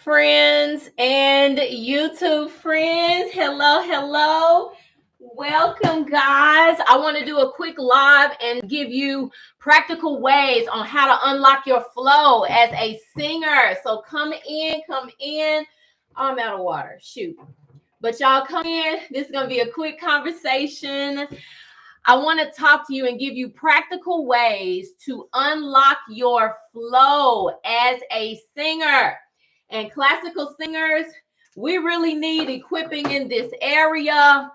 friends and YouTube friends. Hello. Welcome, guys. I want to do a quick live and give you practical ways on how to unlock your flow as a singer. So come in. I'm out of water. Shoot. But y'all come in. This is going to be a quick conversation. I want to talk to you and give you practical ways to unlock your flow as a singer. And classical singers, we really need equipping in this area.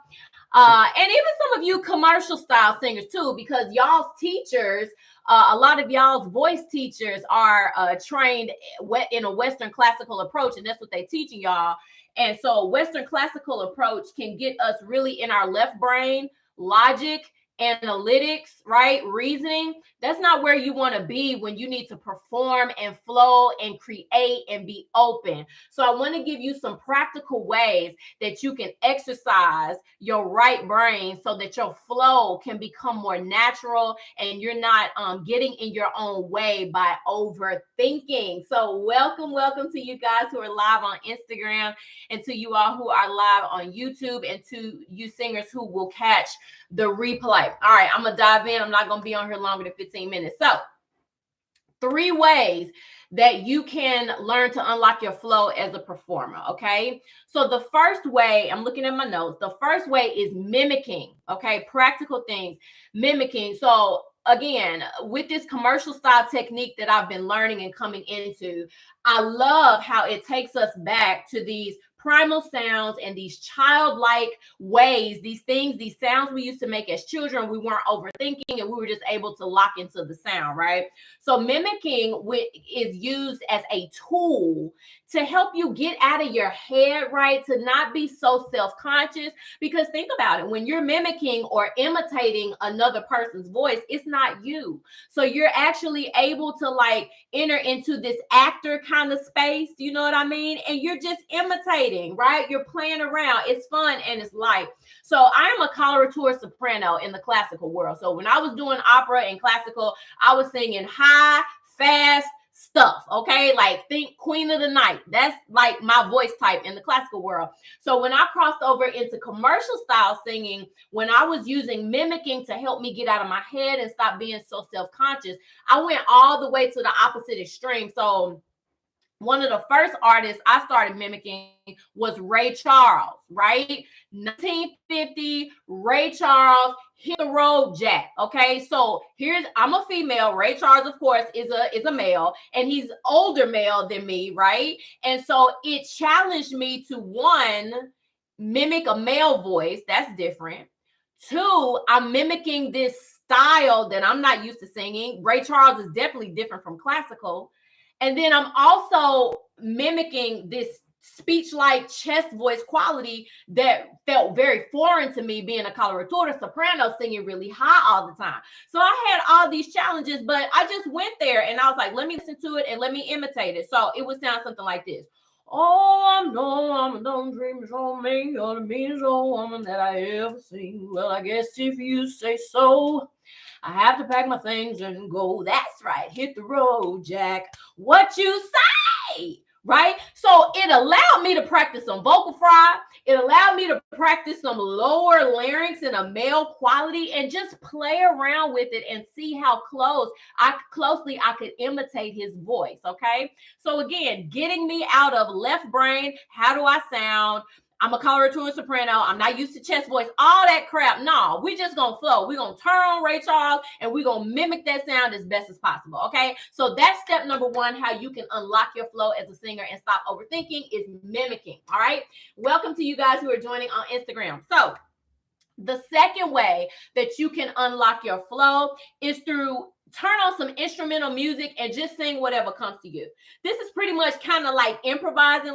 And even some of you commercial style singers too, because y'all's teachers, a lot of y'all's voice teachers are trained in a Western classical approach, and that's what they're teaching y'all. And so a Western classical approach can get us really in our left brain, logic, analytics, right? Reasoning. That's not where you want to be when you need to perform and flow and create and be open. So I want to give you some practical ways that you can exercise your right brain so that your flow can become more natural and you're not getting in your own way by overthinking. So welcome to you guys who are live on Instagram, and to you all who are live on YouTube, and to you singers who will catch the replay. All right, I'm gonna dive in. I'm not gonna be on here longer than 15 minutes. So 3 ways that you can learn to unlock your flow as a performer. Okay, so the first way, I'm looking at my notes, the first way is mimicking. Okay, practical things, mimicking. So again, with this commercial style technique that I've been learning and coming into, I love how it takes us back to these primal sounds and these childlike ways, these sounds we used to make as children. We weren't overthinking and we were just able to lock into the sound, right? So mimicking is used as a tool to help you get out of your head, right? To not be so self-conscious, because think about it, when you're mimicking or imitating another person's voice, it's not you. So you're actually able to like enter into this actor kind of space, you know what I mean? And you're just imitating, right? You're playing around. It's fun and it's light. So I am a coloratura soprano in the classical world. So when I was doing opera and classical, I was singing high, fast stuff, okay? Like think Queen of the Night. That's like my voice type in the classical world. So when I crossed over into commercial style singing, when I was using mimicking to help me get out of my head and stop being so self-conscious, I went all the way to the opposite extreme. So one of the first artists I started mimicking was Ray Charles, right? 1950, Ray Charles, Hit the Road Jack. Okay, so I'm a female. Ray Charles, of course, is a male, and he's older male than me, right? And so it challenged me to, 1, mimic a male voice. That's different. 2, I'm mimicking this style that I'm not used to singing. Ray Charles is definitely different from classical. And then I'm also mimicking this speech-like chest voice quality that felt very foreign to me, being a coloratura soprano singing really high all the time. So I had all these challenges, but I just went there and I was like, let me listen to it and let me imitate it. So it would sound something like this. Oh, I'm no dreams on me. You're the meanest old woman that I ever seen. Well, I guess if you say so, I have to pack my things and go. That's right. Hit the road, Jack. What you say? Right? So it allowed me to practice some vocal fry. It allowed me to practice some lower larynx in a male quality and just play around with it and see how closely I could imitate his voice. Okay. So again, getting me out of left brain. How do I sound? I'm a coloratura soprano. I'm not used to chest voice, all that crap. No, we just gonna flow. We're gonna turn on Ray Charles and we're gonna mimic that sound as best as possible. Okay. So that's step number 1, how you can unlock your flow as a singer and stop overthinking, is mimicking. All right. Welcome to you guys who are joining on Instagram. So the second way that you can unlock your flow is through turn on some instrumental music and just sing whatever comes to you. This is pretty much kind of like improvising.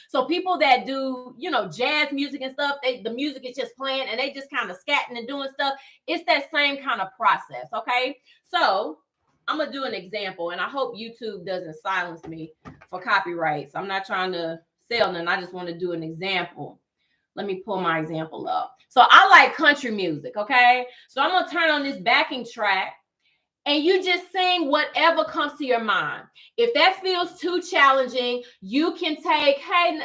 So people that do, jazz music and stuff, the music is just playing and they just kind of scatting and doing stuff. It's that same kind of process, okay? So I'm going to do an example, and I hope YouTube doesn't silence me for copyrights. I'm not trying to sell nothing. I just want to do an example. Let me pull my example up. So I like country music, okay? So I'm going to turn on this backing track and you just sing whatever comes to your mind. If that feels too challenging, you can take, hey,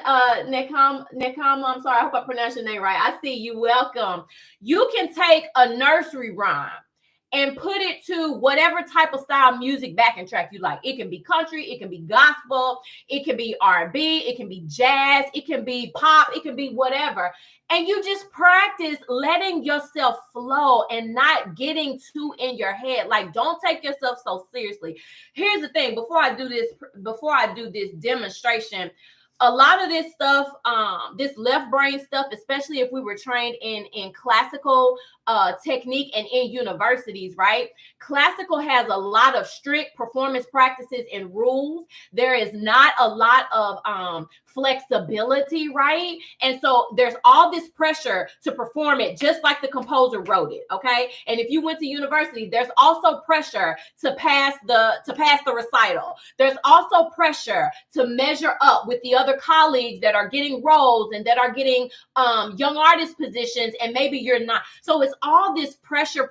Nekam, I'm sorry, I hope I pronounced your name right. I see you. Welcome. You can take a nursery rhyme and put it to whatever type of style music backing track you like. It can be country, it can be gospel, it can be R&B, it can be jazz, it can be pop, it can be whatever. And you just practice letting yourself flow and not getting too in your head. Like, don't take yourself so seriously. Here's the thing, before I do this demonstration, a lot of this stuff, this left brain stuff, especially if we were trained in classical technique and in universities, right? Classical has a lot of strict performance practices and rules. There is not a lot of flexibility, right? And so there's all this pressure to perform it just like the composer wrote it, okay? And if you went to university, there's also pressure to pass the recital. There's also pressure to measure up with the other colleagues that are getting roles and that are getting young artist positions, and maybe you're not. So it's all this pressure.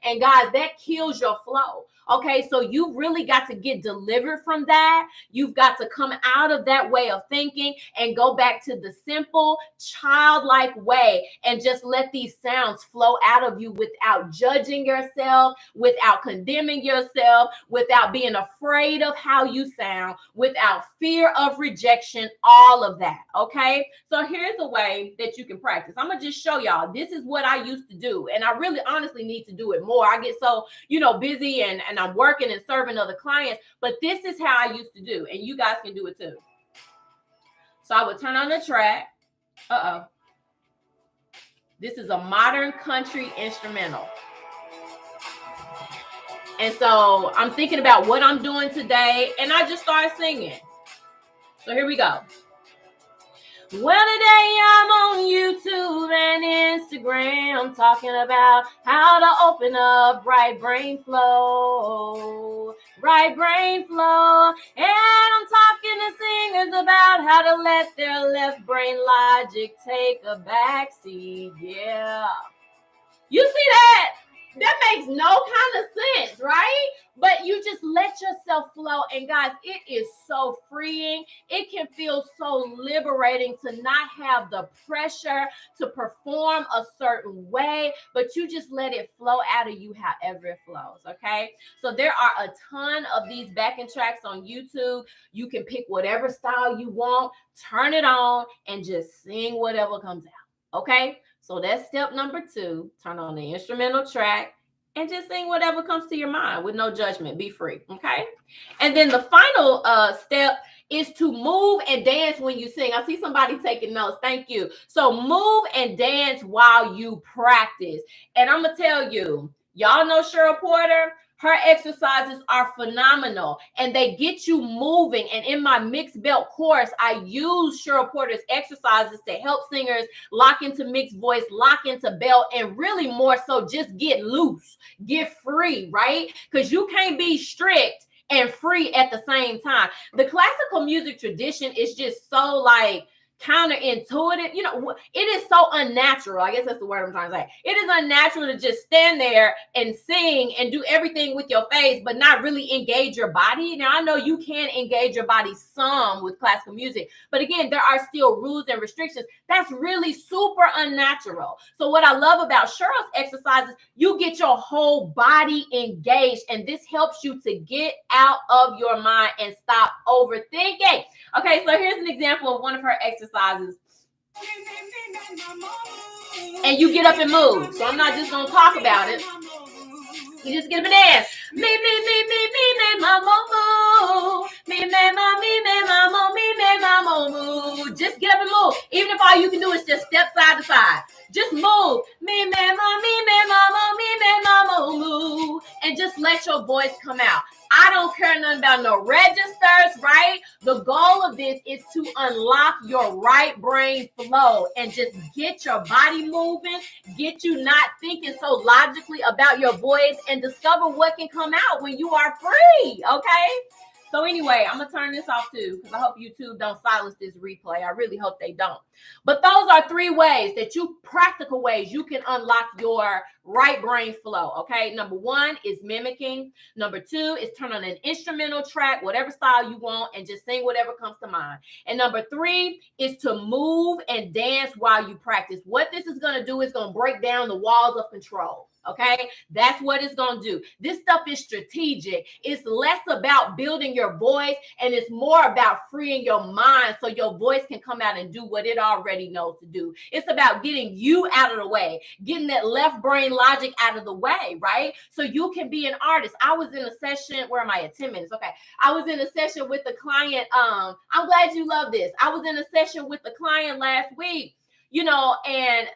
And guys, that kills your flow. Okay, so you really got to get delivered from that. You've got to come out of that way of thinking and go back to the simple, childlike way and just let these sounds flow out of you without judging yourself, without condemning yourself, without being afraid of how you sound, without fear of rejection, all of that. Okay, so here's a way that you can practice. I'm gonna just show y'all. This is what I used to do, and I really honestly need to do it more. I get so busy and I'm working and serving other clients, but this is how I used to do, and you guys can do it too. So I would turn on the track. This is a modern country instrumental. And so I'm thinking about what I'm doing today, and I just started singing. So here we go. Well, today I'm on YouTube and Instagram talking about how to open up right brain flow. And I'm talking to singers about how to let their left brain logic take a backseat. Yeah. You see that? That makes no kind of sense, right? But you just let yourself flow. And guys, it is so freeing. It can feel so liberating to not have the pressure to perform a certain way, but you just let it flow out of you however it flows, okay? So there are a ton of these backing tracks on YouTube. You can pick whatever style you want, turn it on, and just sing whatever comes out, okay? So that's step number 2. Turn on the instrumental track and just sing whatever comes to your mind with no judgment. Be free, okay? And then the final step is to move and dance when you sing. I see somebody taking notes. Thank you. So move and dance while you practice. And I'm going to tell you, y'all know Cheryl Porter? Her exercises are phenomenal and they get you moving. And in my mixed belt course, I use Cheryl Porter's exercises to help singers lock into mixed voice, lock into belt, and really more so just get loose, get free, right? Because you can't be strict and free at the same time. The classical music tradition is just so like counterintuitive. It is so unnatural. I guess that's the word I'm trying to say. It is unnatural to just stand there and sing and do everything with your face, but not really engage your body. Now, I know you can engage your body some with classical music, but again, there are still rules and restrictions. That's really super unnatural. So what I love about Cheryl's exercises, you get your whole body engaged, and this helps you to get out of your mind and stop overthinking. Okay, so here's an example of one of her exercises. And you get up and move. So I'm not just going to talk about it. You just get up and dance. Me, mama, move. Just get up and move. Even if all you can do is just step side to side. Just move. Me, mama, move. And just let your voice come out. I don't care nothing about no registers, right? The goal of this is to unlock your right brain flow and just get your body moving, get you not thinking so logically about your voice, and discover what can come out when you are free, okay? So anyway, I'm gonna turn this off too, because I hope YouTube don't silence this replay. I really hope they don't. But those are 3 ways that practical ways you can unlock your right brain flow. Okay. Number 1 is mimicking. Number 2 is turn on an instrumental track, whatever style you want, and just sing whatever comes to mind. And number 3 is to move and dance while you practice. What this is going to do is going to break down the walls of control. Okay, that's what it's going to do. This stuff is strategic. It's less about building your voice and it's more about freeing your mind so your voice can come out and do what it already knows to do. It's about getting you out of the way, getting that left brain logic out of the way, right? So you can be an artist. I was in a session, where am I at? 10 minutes. Okay. I was in a session with the client. I'm glad you love this. I was in a session with the client last week, and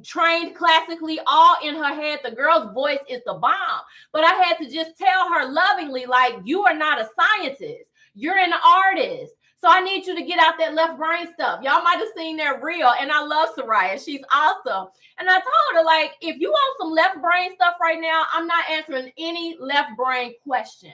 trained classically, all in her head. The girl's voice is the bomb. But I had to just tell her lovingly, like, you are not a scientist. You're an artist. So I need you to get out that left brain stuff. Y'all might have seen that reel. And I love Soraya. She's awesome. And I told her, like, if you want some left brain stuff right now, I'm not answering any left brain questions.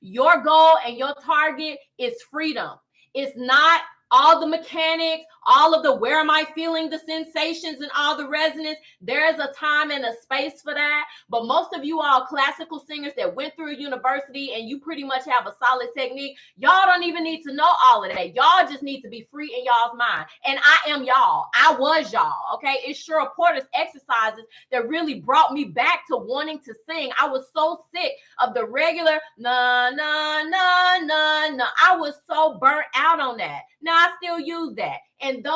Your goal and your target is freedom. It's not all the mechanics, all of the where am I feeling the sensations and all the resonance. There's a time and a space for that. But most of you all classical singers that went through university and you pretty much have a solid technique, y'all don't even need to know all of that. Y'all just need to be free in y'all's mind. And I am y'all. I was y'all. Okay. It's Cheryl Porter's exercises that really brought me back to wanting to sing. I was so sick of the regular na na na na na. I was so burnt out on that. Now I still use that. And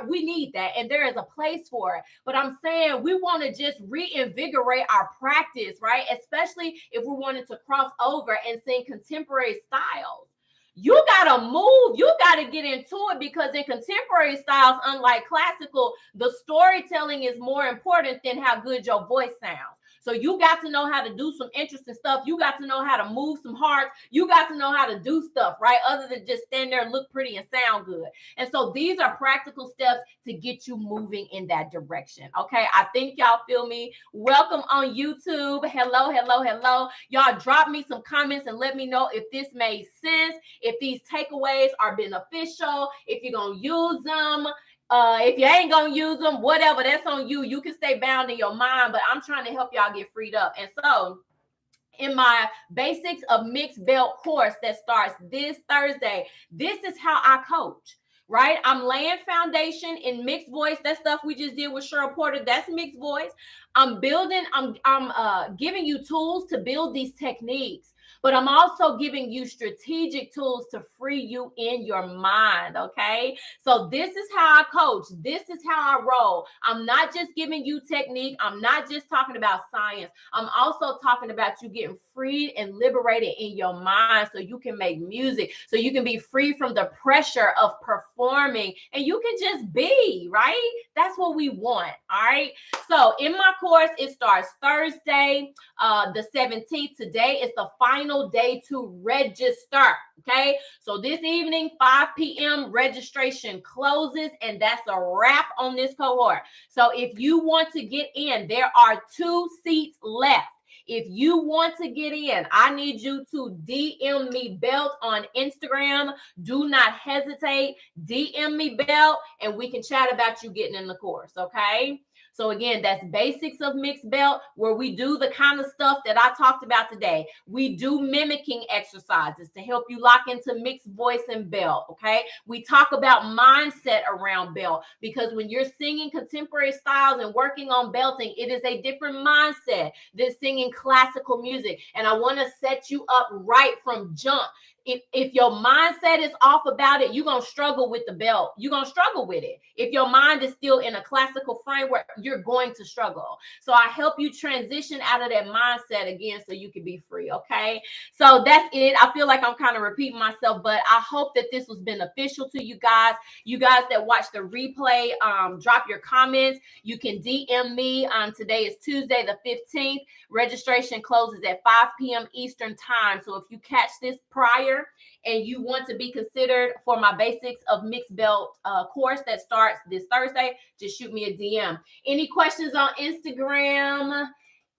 we need that. And there is a place for it. But I'm saying we want to just reinvigorate our practice, right? Especially if we're wanting to cross over and sing contemporary styles. You got to move. You got to get into it, because in contemporary styles, unlike classical, the storytelling is more important than how good your voice sounds. So you got to know how to do some interesting stuff. You got to know how to move some hearts. You got to know how to do stuff, right? Other than just stand there and look pretty and sound good. And so these are practical steps to get you moving in that direction. Okay. I think y'all feel me. Welcome on YouTube. Hello, hello, hello. Y'all drop me some comments and let me know if this made sense, if these takeaways are beneficial, if you're going to use them. If you ain't gonna use them, whatever, that's on you. You can stay bound in your mind, but I'm trying to help y'all get freed up. And so in my Basics of Mixed Belt course that starts this Thursday, this is how I coach, right? I'm laying foundation in mixed voice. That stuff we just did with Cheryl Porter, that's mixed voice. I'm giving you tools to build these techniques, but I'm also giving you strategic tools to free you in your mind, okay? So this is how I coach. This is how I roll. I'm not just giving you technique. I'm not just talking about science. I'm also talking about you getting freed and liberated in your mind so you can make music, so you can be free from the pressure of performing, and you can just be, right? That's what we want, all right? So in my course, it starts Thursday, the 17th. Today is the final day to register. Okay. So this evening, 5 p.m. registration closes, and that's a wrap on this cohort. So if you want to get in, there are 2 seats left. If you want to get in, I need you to DM me Belt on Instagram. Do not hesitate. DM me Belt, and we can chat about you getting in the course. Okay. So again, that's Basics of Mixed Belt, where we do the kind of stuff that I talked about today. We do mimicking exercises to help you lock into mixed voice and belt, okay? We talk about mindset around belt, because when you're singing contemporary styles and working on belting, it is a different mindset than singing classical music. And I want to set you up right from jump. If your mindset is off about it, you're going to struggle with the belt. You're going to struggle with it. If your mind is still in a classical framework, you're going to struggle. So I help you transition out of that mindset again so you can be free, okay? So that's it. I feel like I'm kind of repeating myself, but I hope that this was beneficial to you guys. You guys that watch the replay, drop your comments. You can DM me. Today is Tuesday the 15th. Registration closes at 5 p.m. Eastern time. So if you catch this prior and you want to be considered for my Basics of Mixed Belt course that starts this Thursday, just shoot me a DM. Any questions on Instagram?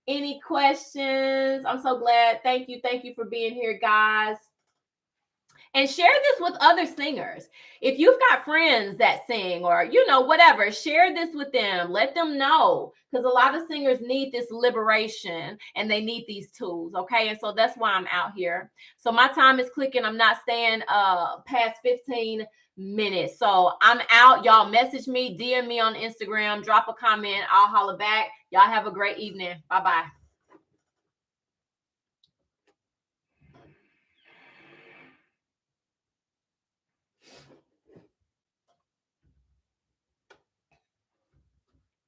Any questions? I'm so glad. Thank you. Thank you for being here, guys. And share this with other singers. If you've got friends that sing or, whatever, share this with them. Let them know, because a lot of singers need this liberation and they need these tools. Okay. And so that's why I'm out here. So my time is clicking. I'm not staying past 15 minutes. So I'm out. Y'all message me, DM me on Instagram, drop a comment. I'll holler back. Y'all have a great evening. Bye-bye.